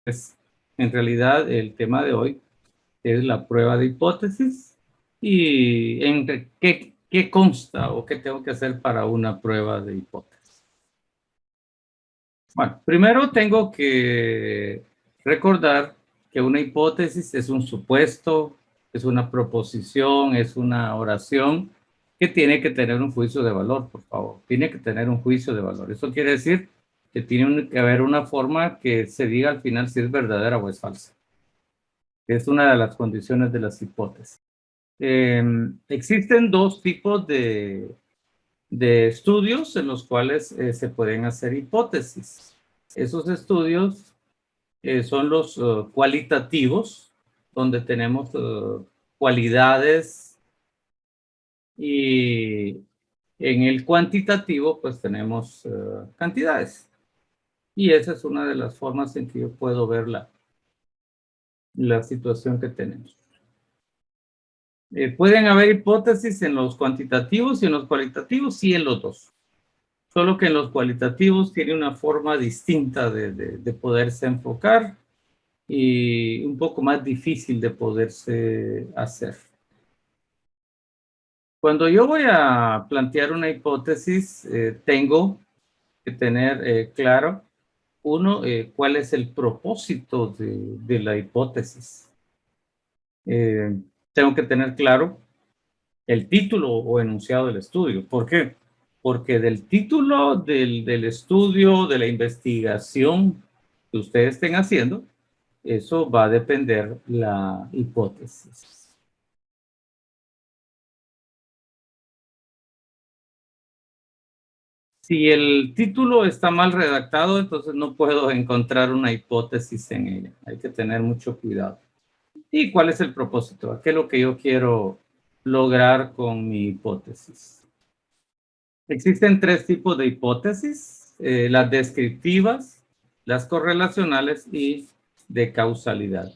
Pues, en realidad, el tema de hoy es la prueba de hipótesis y en qué consta o qué tengo que hacer para una prueba de hipótesis. Bueno, primero tengo que recordar que una hipótesis es un supuesto, es una proposición, es una oración que tiene que tener un juicio de valor, por favor. Tiene que tener un juicio de valor. Eso quiere decir que tiene que haber una forma que se diga al final si es verdadera o es falsa. Es una de las condiciones de las hipótesis. Existen dos tipos de estudios en los cuales se pueden hacer hipótesis. Esos estudios son los cualitativos, donde tenemos cualidades, y en el cuantitativo pues tenemos cantidades. Y esa es una de las formas en que yo puedo ver la situación que tenemos. Pueden haber hipótesis en los cuantitativos y en los cualitativos, sí, en los dos. Solo que en los cualitativos tiene una forma distinta de poderse enfocar y un poco más difícil de poderse hacer. Cuando yo voy a plantear una hipótesis, tengo que tener claro, uno, cuál es el propósito de la hipótesis. Tengo que tener claro el título o enunciado del estudio. ¿Por qué? Porque del título del estudio, de la investigación que ustedes estén haciendo, eso va a depender la hipótesis. Si el título está mal redactado, entonces no puedo encontrar una hipótesis en ella. Hay que tener mucho cuidado. ¿Y cuál es el propósito? ¿Qué es lo que yo quiero lograr con mi hipótesis? Existen tres tipos de hipótesis: las descriptivas, las correlacionales y de causalidad.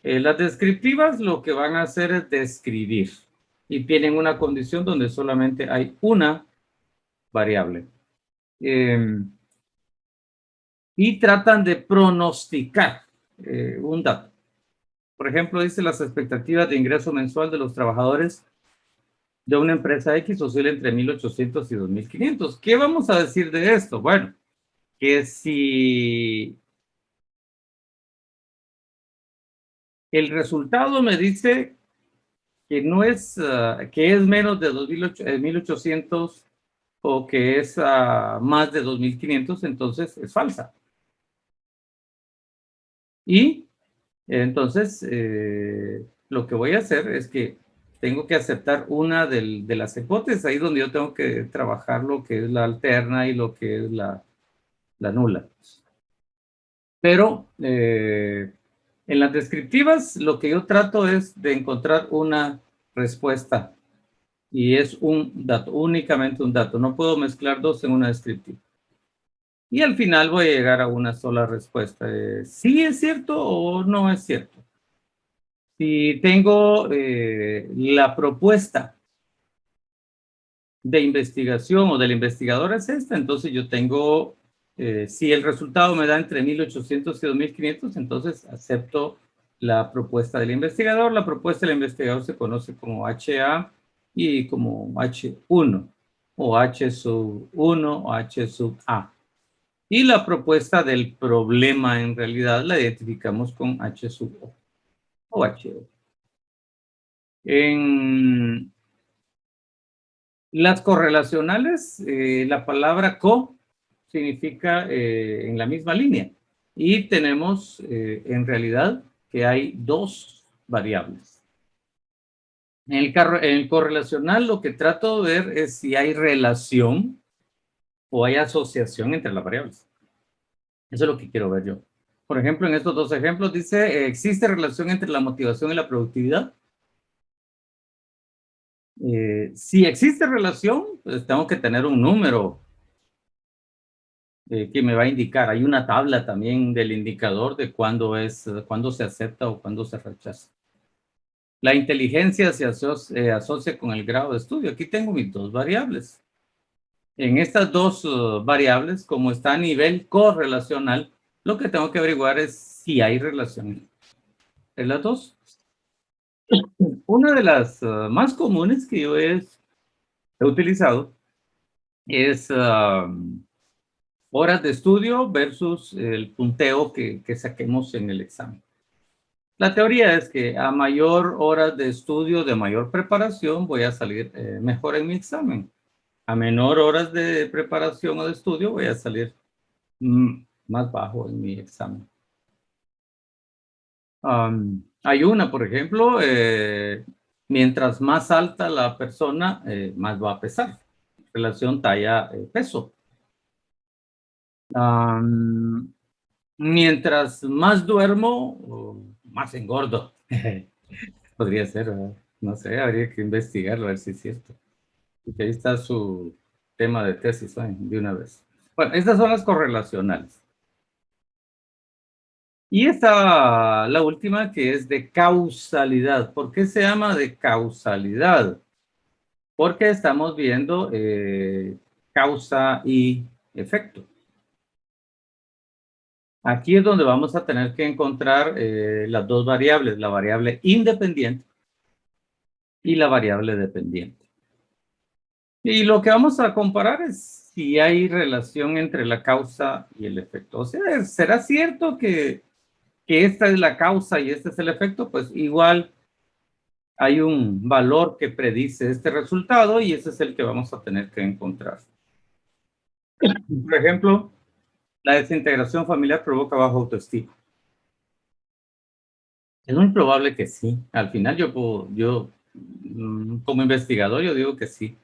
Las descriptivas lo que van a hacer es describir y tienen una condición donde solamente hay una variable. Y tratan de pronosticar un dato. Por ejemplo, dice: las expectativas de ingreso mensual de los trabajadores de una empresa X oscila entre 1.800 y 2.500. ¿Qué vamos a decir de esto? Bueno, que si el resultado me dice que no es, que es menos de 1.800 o que es más de 2.500, entonces es falsa. Y entonces lo que voy a hacer es que tengo que aceptar una de las hipótesis, ahí donde yo tengo que trabajar lo que es la alterna y lo que es la nula. Pero en las descriptivas lo que yo trato es de encontrar una respuesta y es un dato, únicamente un dato. No puedo mezclar dos en una descriptiva. Y al final voy a llegar a una sola respuesta. ¿Sí es cierto o no es cierto? Si tengo la propuesta de investigación o del investigador es esta, entonces yo tengo, si el resultado me da entre 1.800 y 2.500, entonces acepto la propuesta del investigador. La propuesta del investigador se conoce como HA y como H1 o H sub 1 o H sub A. Y la propuesta del problema en realidad la identificamos con H sub O o HO. En las correlacionales, la palabra co significa en la misma línea. Y tenemos en realidad que hay dos variables. En el correlacional lo que trato de ver es si hay relación o hay asociación entre las variables. Eso es lo que quiero ver yo. Por ejemplo, en estos dos ejemplos dice: ¿existe relación entre la motivación y la productividad? Si existe relación, pues tengo que tener un número que me va a indicar. Hay una tabla también del indicador de cuándo se acepta o cuándo se rechaza. La inteligencia se asocia con el grado de estudio. Aquí tengo mis dos variables. En estas dos variables, como está a nivel correlacional, lo que tengo que averiguar es si hay relación entre las dos. Una de las más comunes que yo he utilizado es horas de estudio versus el punteo que saquemos en el examen. La teoría es que a mayor horas de estudio, de mayor preparación, voy a salir mejor en mi examen. A menor horas de preparación o de estudio, voy a salir más bajo en mi examen. Hay una, por ejemplo, mientras más alta la persona, más va a pesar. Relación talla-peso. Mientras más duermo, más engordo. Podría ser, ¿verdad? No sé, habría que investigarlo, a ver si es cierto. Y ahí está su tema de tesis, de una vez. Bueno, estas son las correlacionales. Y esta, la última, que es de causalidad. ¿Por qué se llama de causalidad? Porque estamos viendo causa y efecto. Aquí es donde vamos a tener que encontrar las dos variables, la variable independiente y la variable dependiente. Y lo que vamos a comparar es si hay relación entre la causa y el efecto. O sea, ¿será cierto que esta es la causa y este es el efecto? Pues igual hay un valor que predice este resultado y ese es el que vamos a tener que encontrar. Por ejemplo, la desintegración familiar provoca baja autoestima. Es muy probable que sí. Al final como investigador, yo digo que sí.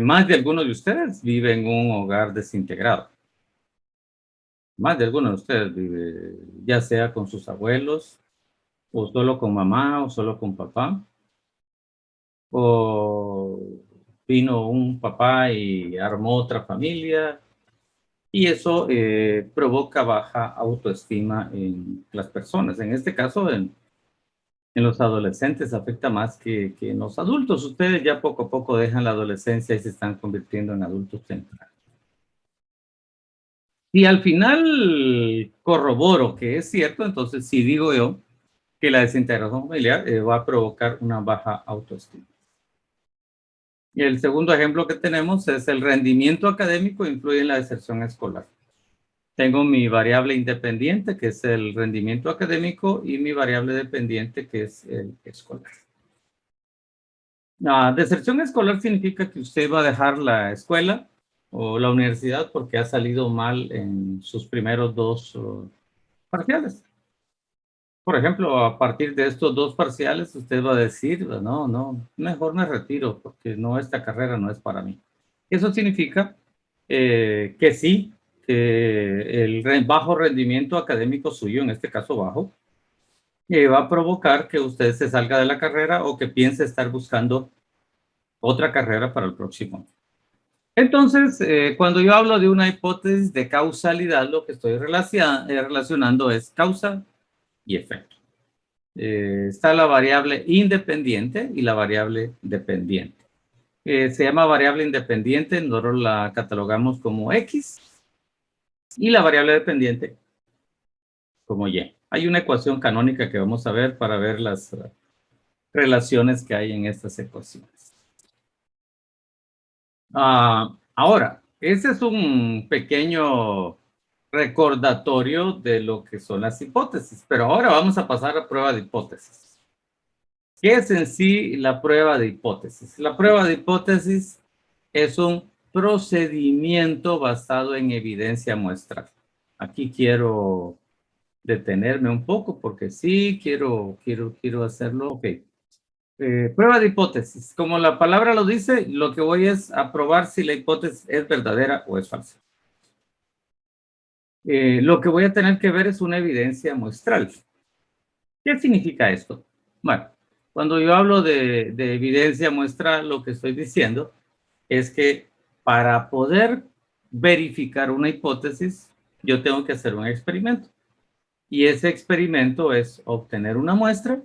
Más de algunos de ustedes viven en un hogar desintegrado. Más de algunos de ustedes vive, ya sea con sus abuelos, o solo con mamá, o solo con papá, o vino un papá y armó otra familia, y eso provoca baja autoestima en las personas. En este caso, en los adolescentes afecta más que en los adultos. Ustedes ya poco a poco dejan la adolescencia y se están convirtiendo en adultos tempranos. Y al final corroboro que es cierto, entonces sí digo yo que la desintegración familiar va a provocar una baja autoestima. Y el segundo ejemplo que tenemos es el rendimiento académico influye en la deserción escolar. Tengo mi variable independiente, que es el rendimiento académico, y mi variable dependiente, que es el escolar. La deserción escolar significa que usted va a dejar la escuela o la universidad porque ha salido mal en sus primeros dos parciales. Por ejemplo, a partir de estos dos parciales, usted va a decir, no, mejor me retiro porque no, esta carrera no es para mí. Eso significa que sí, que el bajo rendimiento académico suyo, en este caso bajo, va a provocar que usted se salga de la carrera o que piense estar buscando otra carrera para el próximo año. Entonces, cuando yo hablo de una hipótesis de causalidad, lo que estoy relacionando es causa y efecto. Está la variable independiente y la variable dependiente. Se llama variable independiente, nosotros la catalogamos como X, y la variable dependiente como Y. Hay una ecuación canónica que vamos a ver para ver las relaciones que hay en estas ecuaciones. Ahora, ese es un pequeño recordatorio de lo que son las hipótesis, pero ahora vamos a pasar a prueba de hipótesis. ¿Qué es en sí la prueba de hipótesis? La prueba de hipótesis es un procedimiento basado en evidencia muestral. Aquí quiero detenerme un poco porque sí, quiero hacerlo. Ok. Prueba de hipótesis. Como la palabra lo dice, lo que voy es a probar si la hipótesis es verdadera o es falsa. Lo que voy a tener que ver es una evidencia muestral. ¿Qué significa esto? Bueno, cuando yo hablo de evidencia muestral, lo que estoy diciendo es que para poder verificar una hipótesis, yo tengo que hacer un experimento. Y ese experimento es obtener una muestra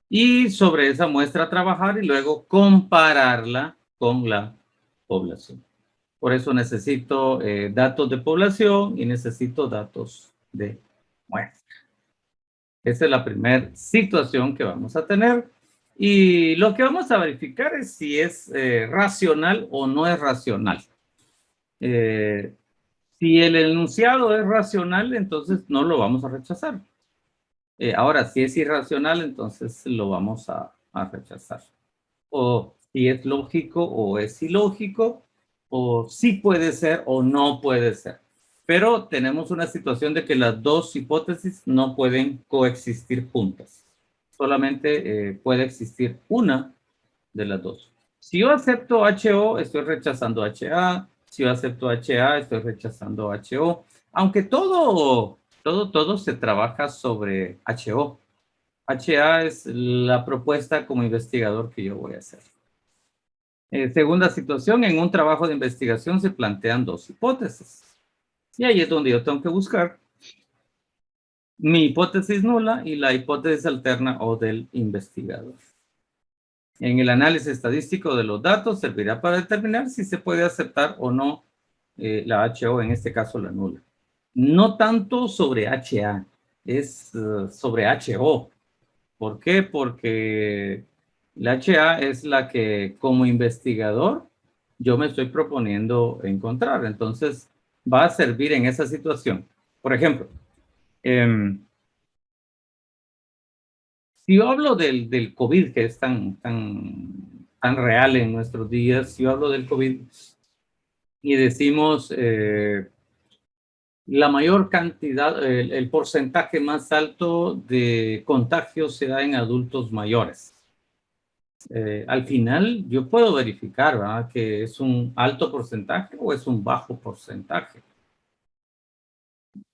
y sobre esa muestra trabajar y luego compararla con la población. Por eso necesito datos de población y necesito datos de muestra. Esa es la primera situación que vamos a tener. Y lo que vamos a verificar es si es racional o no es racional. Eh, si el enunciado es racional, entonces no lo vamos a rechazar. Ahora, si es irracional, entonces lo vamos a rechazar. O si es lógico o es ilógico, o sí puede ser o no puede ser. Pero tenemos una situación de que las dos hipótesis no pueden coexistir juntas. Solamente puede existir una de las dos. Si yo acepto HO, estoy rechazando HA. Si yo acepto HA, estoy rechazando HO. Aunque todo se trabaja sobre HO. HA es la propuesta como investigador que yo voy a hacer. Segunda situación, en un trabajo de investigación se plantean dos hipótesis. Y ahí es donde yo tengo que buscar mi hipótesis nula y la hipótesis alterna o del investigador. En el análisis estadístico de los datos servirá para determinar si se puede aceptar o no la HO, en este caso la nula. No tanto sobre HA, es sobre HO. ¿Por qué? Porque la HA es la que como investigador yo me estoy proponiendo encontrar. Entonces va a servir en esa situación. Por ejemplo, si yo hablo del COVID, que es tan real en nuestros días, si yo hablo del COVID y decimos la mayor cantidad, el porcentaje más alto de contagios se da en adultos mayores. Al final yo puedo verificar, ¿verdad?, que es un alto porcentaje o es un bajo porcentaje.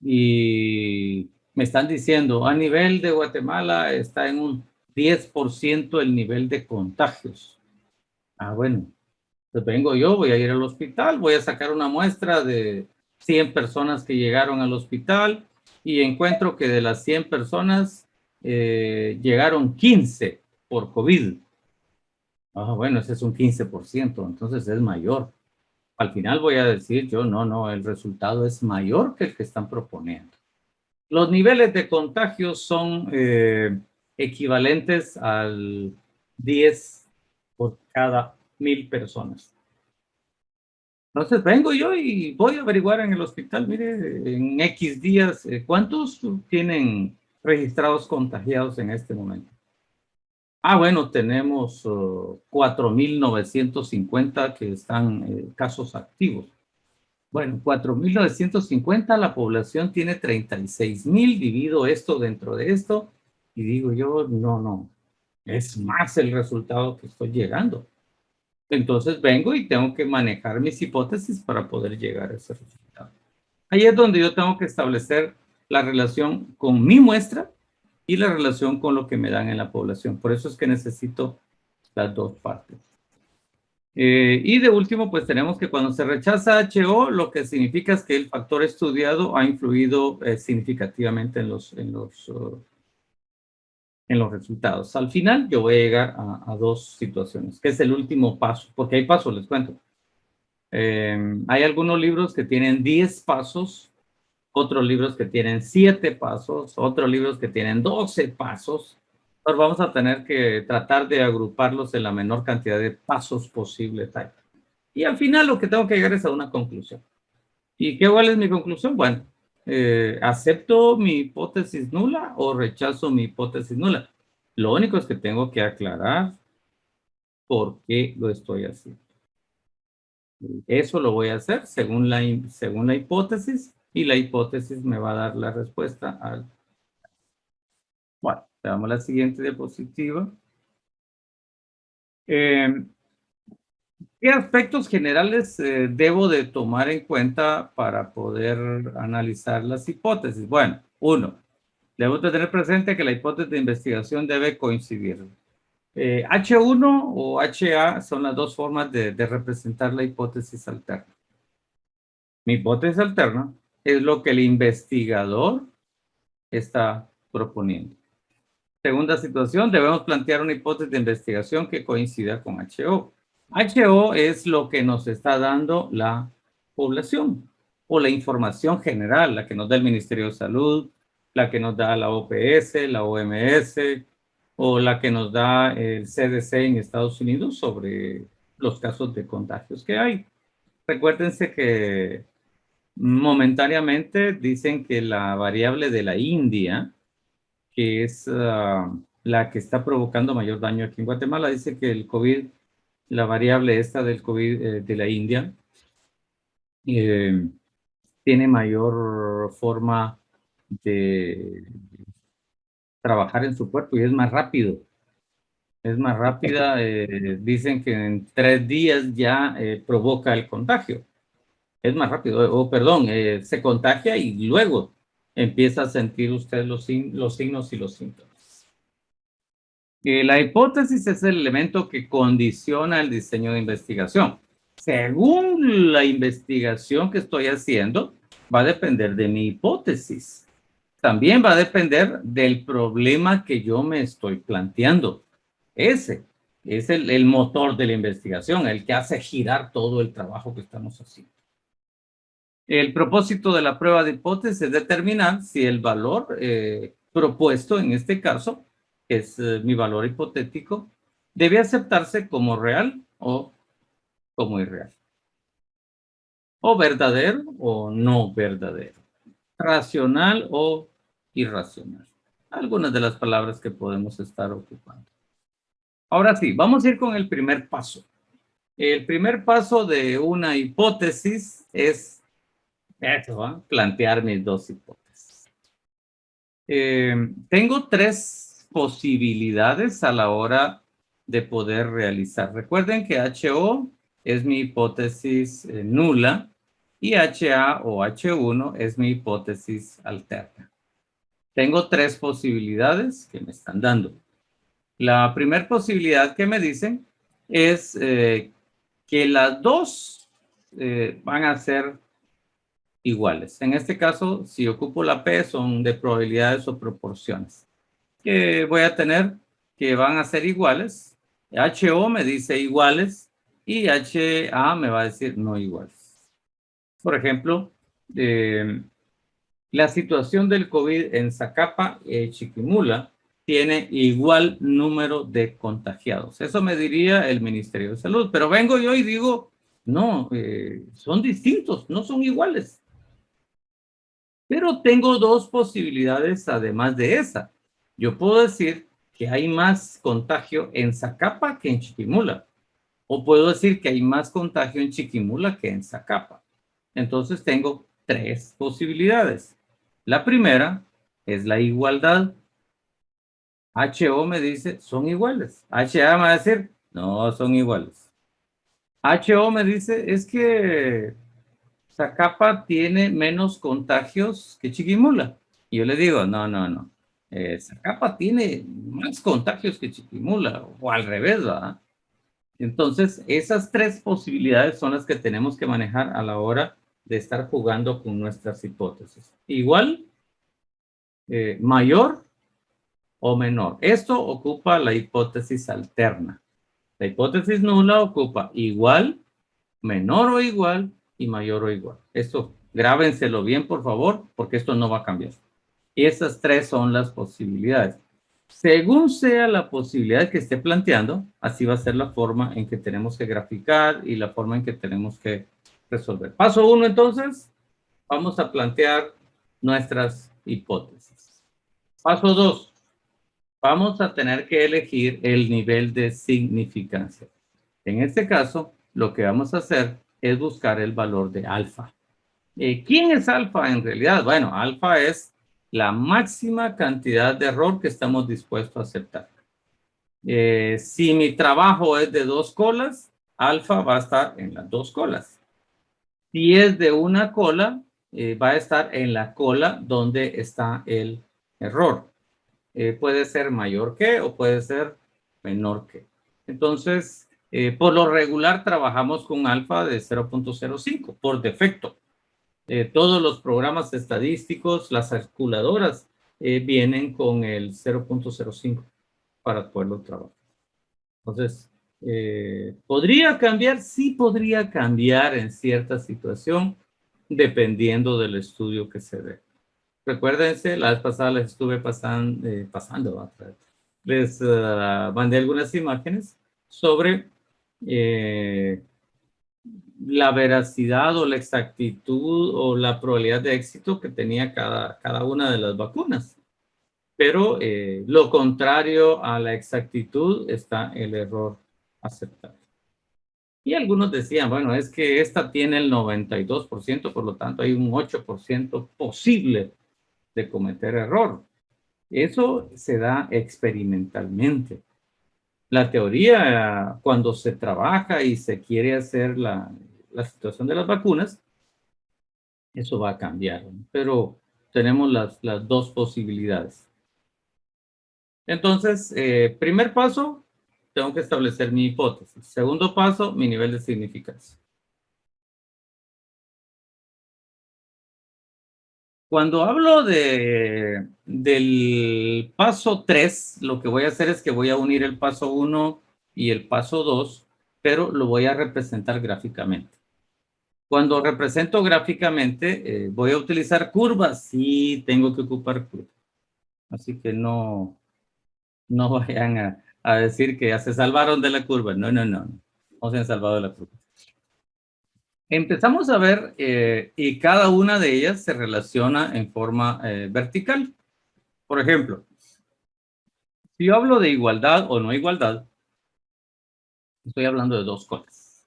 Y me están diciendo, a nivel de Guatemala está en un 10% el nivel de contagios. Ah, bueno, pues vengo yo, voy a ir al hospital, voy a sacar una muestra de 100 personas que llegaron al hospital y encuentro que de las 100 personas llegaron 15 por COVID. Ah, bueno, ese es un 15%, entonces es mayor. Al final voy a decir yo, no, el resultado es mayor que el que están proponiendo. Los niveles de contagio son equivalentes al 10 por cada 1000 personas. Entonces vengo yo y voy a averiguar en el hospital, mire, en X días, ¿cuántos tienen registrados contagiados en este momento? Ah, bueno, tenemos 4.950 que están casos activos. Bueno, 4.950, la población tiene 36.000, divido esto dentro de esto y digo yo, no, es más el resultado que estoy llegando. Entonces vengo y tengo que manejar mis hipótesis para poder llegar a ese resultado. Ahí es donde yo tengo que establecer la relación con mi muestra y la relación con lo que me dan en la población. Por eso es que necesito las dos partes. Y de último, pues tenemos que cuando se rechaza HO, lo que significa es que el factor estudiado ha influido significativamente en los resultados. Al final, yo voy a llegar a dos situaciones, que es el último paso, porque hay pasos, les cuento. Hay algunos libros que tienen 10 pasos, otros libros que tienen 7 pasos, otros libros que tienen 12 pasos. Pero vamos a tener que tratar de agruparlos en la menor cantidad de pasos posible. Y al final lo que tengo que llegar es a una conclusión. ¿Y cuál es mi conclusión? Bueno, ¿acepto mi hipótesis nula o rechazo mi hipótesis nula? Lo único es que tengo que aclarar por qué lo estoy haciendo. Eso lo voy a hacer según la hipótesis y la hipótesis me va a dar la respuesta al... Bueno, le damos la siguiente diapositiva. ¿Qué aspectos generales debo de tomar en cuenta para poder analizar las hipótesis? Bueno, uno, debo de tener presente que la hipótesis de investigación debe coincidir. H1 o HA son las dos formas de representar la hipótesis alterna. Mi hipótesis alterna es lo que el investigador está proponiendo. Segunda situación, debemos plantear una hipótesis de investigación que coincida con HO. HO es lo que nos está dando la población o la información general, la que nos da el Ministerio de Salud, la que nos da la OPS, la OMS, o la que nos da el CDC en Estados Unidos sobre los casos de contagios que hay. Recuérdense que momentáneamente dicen que la variable de la India, que es la que está provocando mayor daño aquí en Guatemala, dice que el COVID, la variable esta del COVID de la India, eh, tiene mayor forma de trabajar en su cuerpo y es más rápido. Es más rápida, dicen que en 3 días ya provoca el contagio. Es más rápido, o perdón, se contagia y luego empieza a sentir usted los signos y los síntomas. La hipótesis es el elemento que condiciona el diseño de investigación. Según la investigación que estoy haciendo, va a depender de mi hipótesis. También va a depender del problema que yo me estoy planteando. Ese es el motor de la investigación, el que hace girar todo el trabajo que estamos haciendo. El propósito de la prueba de hipótesis es determinar si el valor propuesto, en este caso, que es mi valor hipotético, debe aceptarse como real o como irreal. O verdadero o no verdadero. Racional o irracional. Algunas de las palabras que podemos estar ocupando. Ahora sí, vamos a ir con el primer paso. El primer paso de una hipótesis es eso, ¿eh? Plantear mis dos hipótesis. Tengo 3 posibilidades a la hora de poder realizar. Recuerden que HO es mi hipótesis nula y HA o H1 es mi hipótesis alterna. Tengo 3 posibilidades que me están dando. La primera posibilidad que me dicen es que las dos van a ser iguales. En este caso, si ocupo la P, son de probabilidades o proporciones. Que voy a tener que van a ser iguales. HO me dice iguales y HA me va a decir no iguales. Por ejemplo, la situación del COVID en Zacapa y Chiquimula tiene igual número de contagiados. Eso me diría el Ministerio de Salud. Pero vengo yo y digo, no, son distintos, no son iguales. Pero tengo 2 posibilidades además de esa. Yo puedo decir que hay más contagio en Zacapa que en Chiquimula. O puedo decir que hay más contagio en Chiquimula que en Zacapa. Entonces tengo 3 posibilidades. La primera es la igualdad. HO me dice, son iguales. HA me va a decir, no, son iguales. HO me dice, es que Zacapa tiene menos contagios que Chiquimula. Y yo le digo, no, no, no. Zacapa tiene más contagios que Chiquimula, o al revés, ¿verdad? Entonces, esas 3 posibilidades son las que tenemos que manejar a la hora de estar jugando con nuestras hipótesis. Igual, mayor o menor. Esto ocupa la hipótesis alterna. La hipótesis nula ocupa igual, menor o igual y mayor o igual. Esto grábenselo bien, por favor, porque esto no va a cambiar. Y esas 3 son las posibilidades. Según sea la posibilidad que esté planteando, así va a ser la forma en que tenemos que graficar y la forma en que tenemos que resolver. Paso 1, entonces, vamos a plantear nuestras hipótesis. Paso 2, vamos a tener que elegir el nivel de significancia. En este caso, lo que vamos a hacer es buscar el valor de alfa. ¿Quién es alfa en realidad? Bueno, alfa es la máxima cantidad de error que estamos dispuestos a aceptar. Si mi trabajo es de 2 colas, alfa va a estar en las 2 colas. Si es de una cola, va a estar en la cola donde está el error. Puede ser mayor que o puede ser menor que. Entonces, por lo regular trabajamos con alfa de 0.05 por defecto. Todos los programas estadísticos, las calculadoras, vienen con el 0.05 para poderlo trabajar. Entonces, ¿podría cambiar? Sí podría cambiar en cierta situación, dependiendo del estudio que se dé. Recuérdense, la vez pasada les estuve les mandé algunas imágenes sobre la veracidad o la exactitud o la probabilidad de éxito que tenía cada una de las vacunas. Pero lo contrario a la exactitud está el error aceptable. Y algunos decían, bueno, es que esta tiene el 92%, por lo tanto hay un 8% posible de cometer error. Eso se da experimentalmente. La teoría, cuando se trabaja y se quiere hacer la situación de las vacunas, eso va a cambiar, ¿no? Pero tenemos las dos posibilidades. Entonces, primer paso, tengo que establecer mi hipótesis. Segundo paso, mi nivel de significancia. Cuando hablo del paso 3, lo que voy a hacer es que voy a unir el paso 1 y el paso 2, pero lo voy a representar gráficamente. Cuando represento gráficamente, voy a utilizar curvas. Sí, tengo que ocupar curvas. Así que no vayan a decir que ya se salvaron de la curva. No, no, no. No se han salvado de la curva. Empezamos a ver y cada una de ellas se relaciona en forma vertical. Por ejemplo, si yo hablo de igualdad o no igualdad, estoy hablando de dos cosas.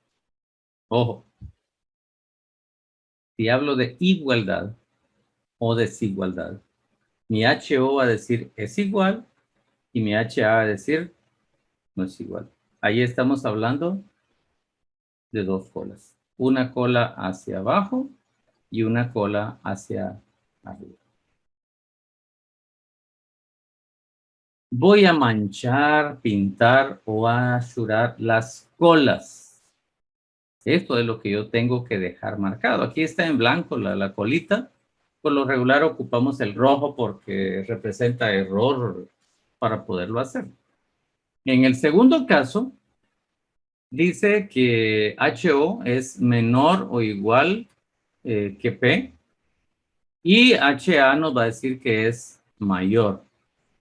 Ojo, si hablo de igualdad o desigualdad, mi HO va a decir es igual y mi HA va a decir no es igual. Ahí estamos hablando de dos colas. Una cola hacia abajo y una cola hacia arriba. Voy a manchar, pintar o asurar las colas. Esto es lo que yo tengo que dejar marcado. Aquí está en blanco la colita. Por lo regular ocupamos el rojo porque representa error para poderlo hacer. En el segundo caso, dice que HO es menor o igual que P y HA nos va a decir que es mayor.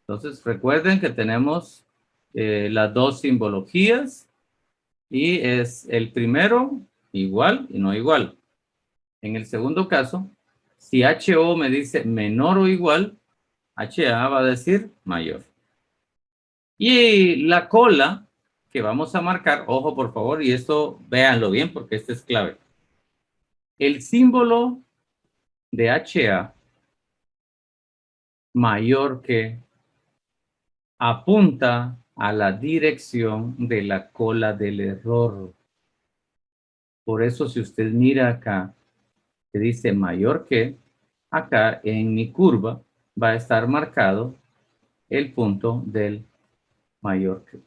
Entonces recuerden que tenemos las dos simbologías y es el primero igual y no igual. En el segundo caso, si HO me dice menor o igual, HA va a decir mayor. Y la cola que vamos a marcar, ojo por favor, y esto véanlo bien porque este es clave. El símbolo de HA mayor que apunta a la dirección de la cola del error. Por eso si usted mira acá, que dice mayor que, acá en mi curva va a estar marcado el punto del mayor que.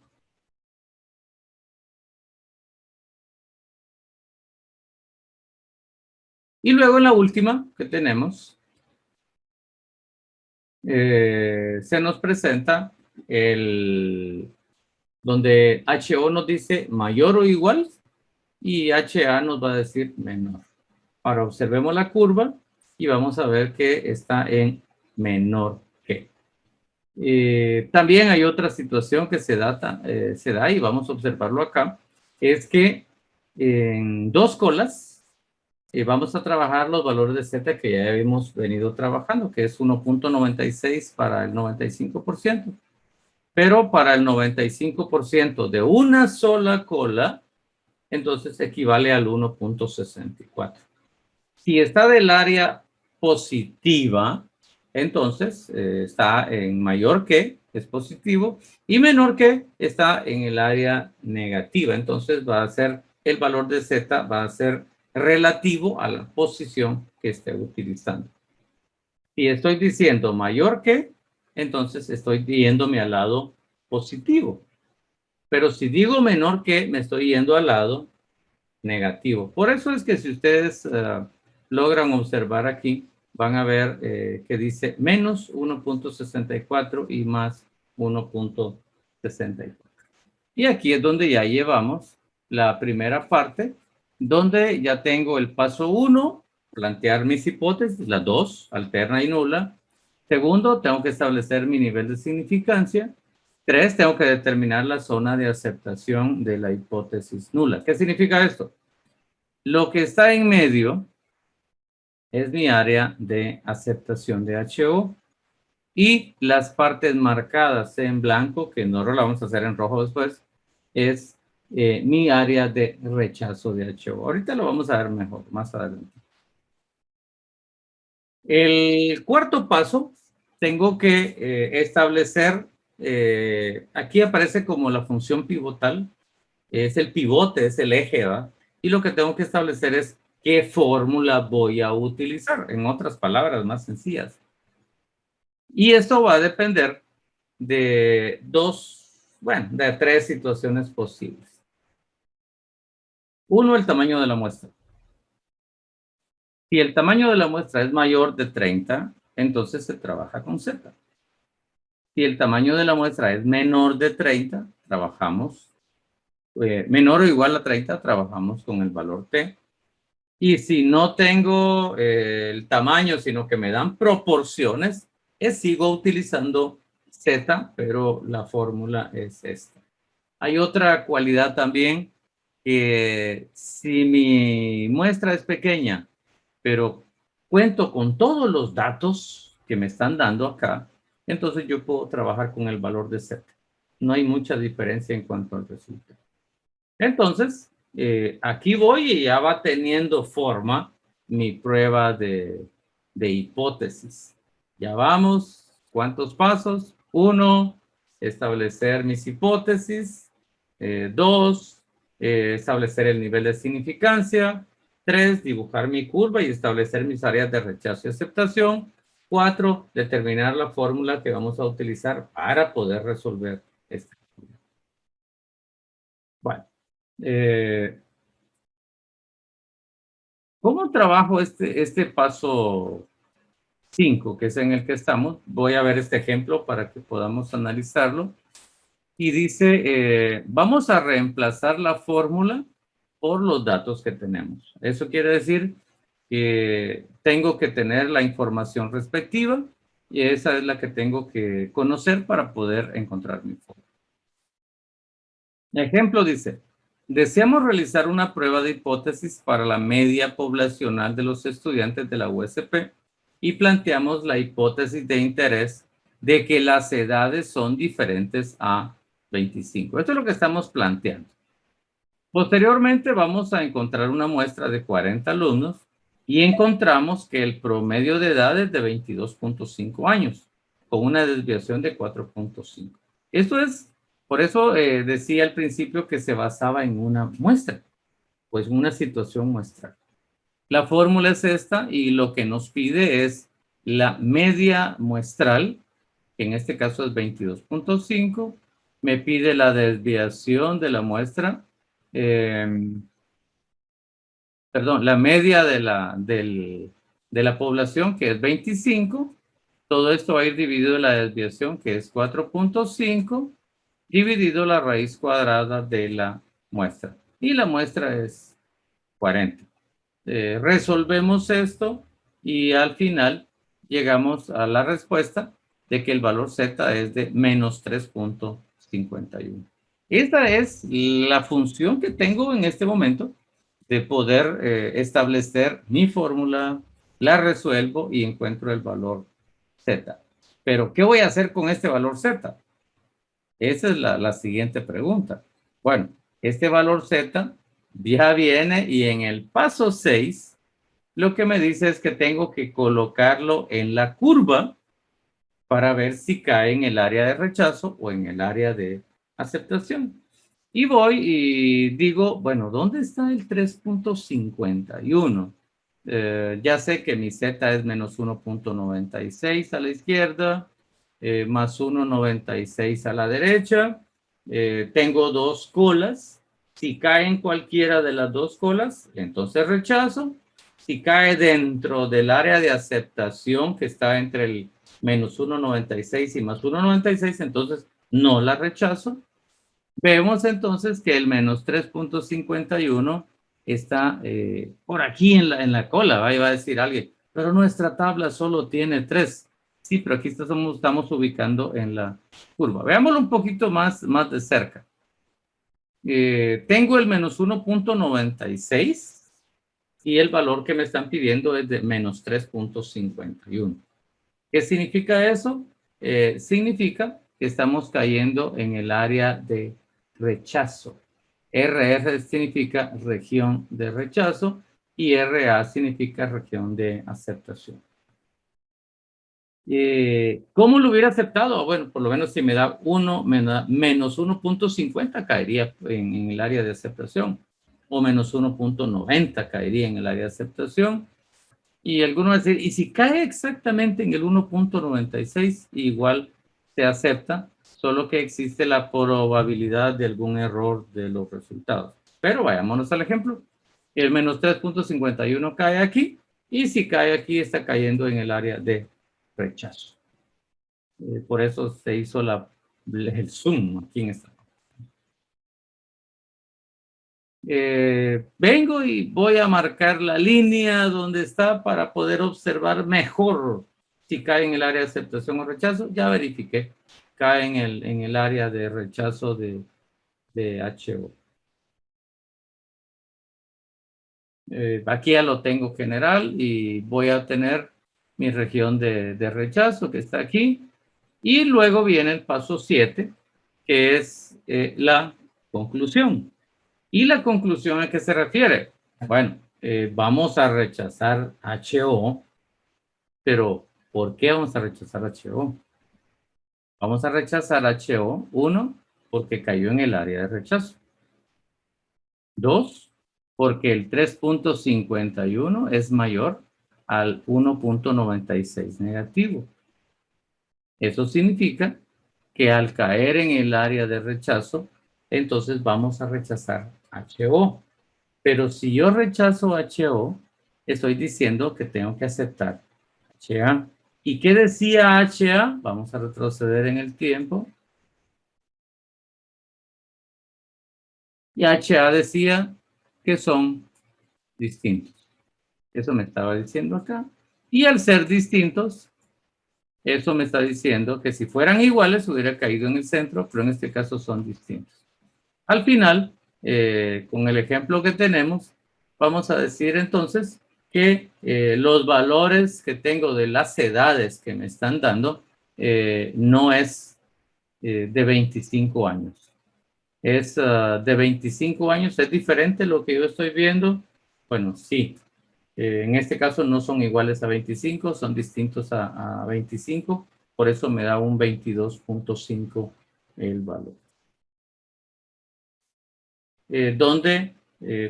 Y luego en la última que tenemos, se nos presenta donde HO nos dice mayor o igual y HA nos va a decir menor. Ahora observemos la curva y vamos a ver que está en menor que. También hay otra situación que se da y vamos a observarlo acá, es que en dos colas vamos a trabajar los valores de Z que ya hemos venido trabajando, que es 1.96 para el 95%, pero para el 95% de una sola cola, entonces equivale al 1.64. Si está del área positiva, entonces está en mayor que, es positivo, y menor que está en el área negativa. Entonces va a ser el valor de Z, va a ser relativo a la posición que esté utilizando. Si estoy diciendo mayor que, entonces estoy yéndome al lado positivo. Pero si digo menor que, me estoy yendo al lado negativo. Por eso es que si ustedes logran observar aquí, van a ver que dice menos 1.64 y más 1.64. Y aquí es donde ya llevamos la primera parte, donde ya tengo el paso 1, plantear mis hipótesis, la 2, alterna y nula, Segundo, tengo que establecer mi nivel de significancia. 3, tengo que determinar la zona de aceptación de la hipótesis nula. ¿Qué significa esto? Lo que está en medio es mi área de aceptación de HO y las partes marcadas en blanco, que no lo vamos a hacer en rojo después, es mi área de rechazo de HO. Ahorita lo vamos a ver mejor, más adelante. El cuarto paso, tengo que establecer, aquí aparece como la función pivotal, es el pivote, es el eje, ¿va? Y lo que tengo que establecer es qué fórmula voy a utilizar, en otras palabras más sencillas. Y esto va a depender de de tres situaciones posibles. Uno, el tamaño de la muestra. Si el tamaño de la muestra es mayor de 30, entonces se trabaja con Z. Si el tamaño de la muestra es menor de 30, trabajamos, menor o igual a 30, trabajamos con el valor T. Y si no tengo el tamaño, sino que me dan proporciones, sigo utilizando Z, pero la fórmula es esta. Hay otra cualidad también, que si mi muestra es pequeña, pero cuento con todos los datos que me están dando acá, entonces yo puedo trabajar con el valor de Z. No hay mucha diferencia en cuanto al resultado. Entonces, aquí voy y ya va teniendo forma mi prueba de hipótesis. Ya vamos, ¿cuántos pasos? 1, establecer mis hipótesis. 2, establecer el nivel de significancia. 3, dibujar mi curva y establecer mis áreas de rechazo y aceptación. 4, determinar la fórmula que vamos a utilizar para poder resolver este problema. Bueno. ¿Cómo trabajo este paso 5, que es en el que estamos? Voy a ver este ejemplo para que podamos analizarlo. Y dice, vamos a reemplazar la fórmula por los datos que tenemos. Eso quiere decir que tengo que tener la información respectiva y esa es la que tengo que conocer para poder encontrar mi fórmula. Ejemplo dice, deseamos realizar una prueba de hipótesis para la media poblacional de los estudiantes de la USP y planteamos la hipótesis de interés de que las edades son diferentes a 25. Esto es lo que estamos planteando. Posteriormente vamos a encontrar una muestra de 40 alumnos y encontramos que el promedio de edad es de 22.5 años, con una desviación de 4.5. Esto es, por eso decía al principio que se basaba en una muestra, pues una situación muestral. La fórmula es esta y lo que nos pide es la media muestral, que en este caso es 22.5, me pide la desviación de la muestra, perdón, la media de la población, que es 25. Todo esto va a ir dividido en la desviación, que es 4.5, dividido la raíz cuadrada de la muestra. Y la muestra es 40. Resolvemos esto y al final llegamos a la respuesta de que el valor Z es de menos 3.51. Esta es la función que tengo en este momento de poder establecer mi fórmula, la resuelvo y encuentro el valor Z. Pero, ¿qué voy a hacer con este valor Z? Esa es la siguiente pregunta. Bueno, este valor Z ya viene y en el paso 6, lo que me dice es que tengo que colocarlo en la curva para ver si cae en el área de rechazo o en el área de aceptación. Y voy y digo, bueno, ¿dónde está el 3.51? Ya sé que mi Z es menos 1.96 a la izquierda, más 1.96 a la derecha. Tengo dos colas. Si cae en cualquiera de las dos colas, entonces rechazo. Si cae dentro del área de aceptación que está entre el menos 1.96 y más 1.96, entonces no la rechazo. Vemos entonces que el menos 3.51 está por aquí en la cola. Ahí va a decir alguien, pero nuestra tabla solo tiene 3. Sí, pero aquí estamos ubicando en la curva. Veámoslo un poquito más de cerca. Tengo el menos 1.96 y el valor que me están pidiendo es de menos 3.51. ¿Qué significa eso? Significa que estamos cayendo en el área de rechazo. RR significa región de rechazo y RA significa región de aceptación. ¿Cómo lo hubiera aceptado? Bueno, por lo menos si me da 1, menos 1.50 caería en el área de aceptación, o menos 1.90 caería en el área de aceptación. Y algunos van a decir, y si cae exactamente en el 1.96, igual se acepta, solo que existe la probabilidad de algún error de los resultados. Pero vayámonos al ejemplo. El menos 3.51 cae aquí, y si cae aquí está cayendo en el área de rechazo. Por eso se hizo el zoom aquí en esta. Vengo y voy a marcar la línea donde está para poder observar mejor si cae en el área de aceptación o rechazo. Ya verifiqué, cae en el área de rechazo de HO. Aquí ya lo tengo general y voy a tener mi región de rechazo que está aquí. Y luego viene el paso 7, que es la conclusión. ¿Y la conclusión a qué se refiere? Bueno, vamos a rechazar HO, pero ¿por qué vamos a rechazar HO? Vamos a rechazar HO, 1, porque cayó en el área de rechazo. 2, porque el 3.51 es mayor al 1.96 negativo. Eso significa que al caer en el área de rechazo, entonces vamos a rechazar HO. Pero si yo rechazo HO, estoy diciendo que tengo que aceptar HA. ¿Y qué decía HA? Vamos a retroceder en el tiempo. Y HA decía que son distintos. Eso me estaba diciendo acá. Y al ser distintos, eso me está diciendo que si fueran iguales hubiera caído en el centro, pero en este caso son distintos. Al final, con el ejemplo que tenemos, vamos a decir entonces que los valores que tengo de las edades que me están dando no es de 25 años. Es de 25 años, ¿es diferente lo que yo estoy viendo? Bueno, sí. En este caso no son iguales a 25, son distintos a 25, por eso me da un 22.5 el valor. Donde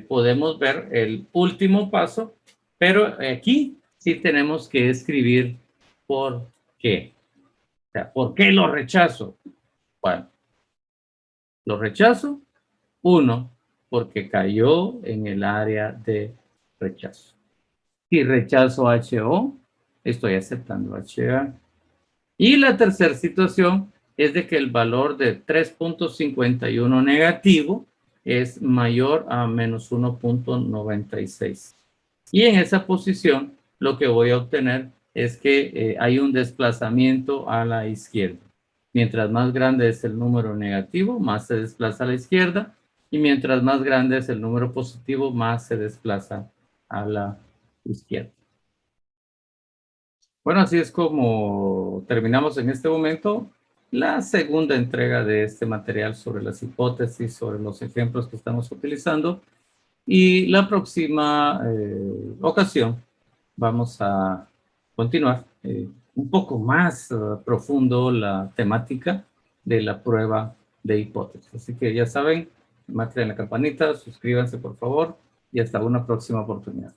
podemos ver el último paso, pero aquí sí tenemos que escribir por qué. O sea, ¿por qué lo rechazo? Bueno, lo rechazo, 1, porque cayó en el área de rechazo. Si rechazo HO, estoy aceptando HA. Y la tercera situación es de que el valor de 3.51 negativo es mayor a menos 1.96. Y en esa posición lo que voy a obtener es que hay un desplazamiento a la izquierda. Mientras más grande es el número negativo, más se desplaza a la izquierda. Y mientras más grande es el número positivo, más se desplaza a la izquierda. Bueno, así es como terminamos en este momento la segunda entrega de este material sobre las hipótesis, sobre los ejemplos que estamos utilizando. Y la próxima ocasión vamos a continuar un poco más profundo la temática de la prueba de hipótesis. Así que ya saben, marquen la campanita, suscríbanse por favor y hasta una próxima oportunidad.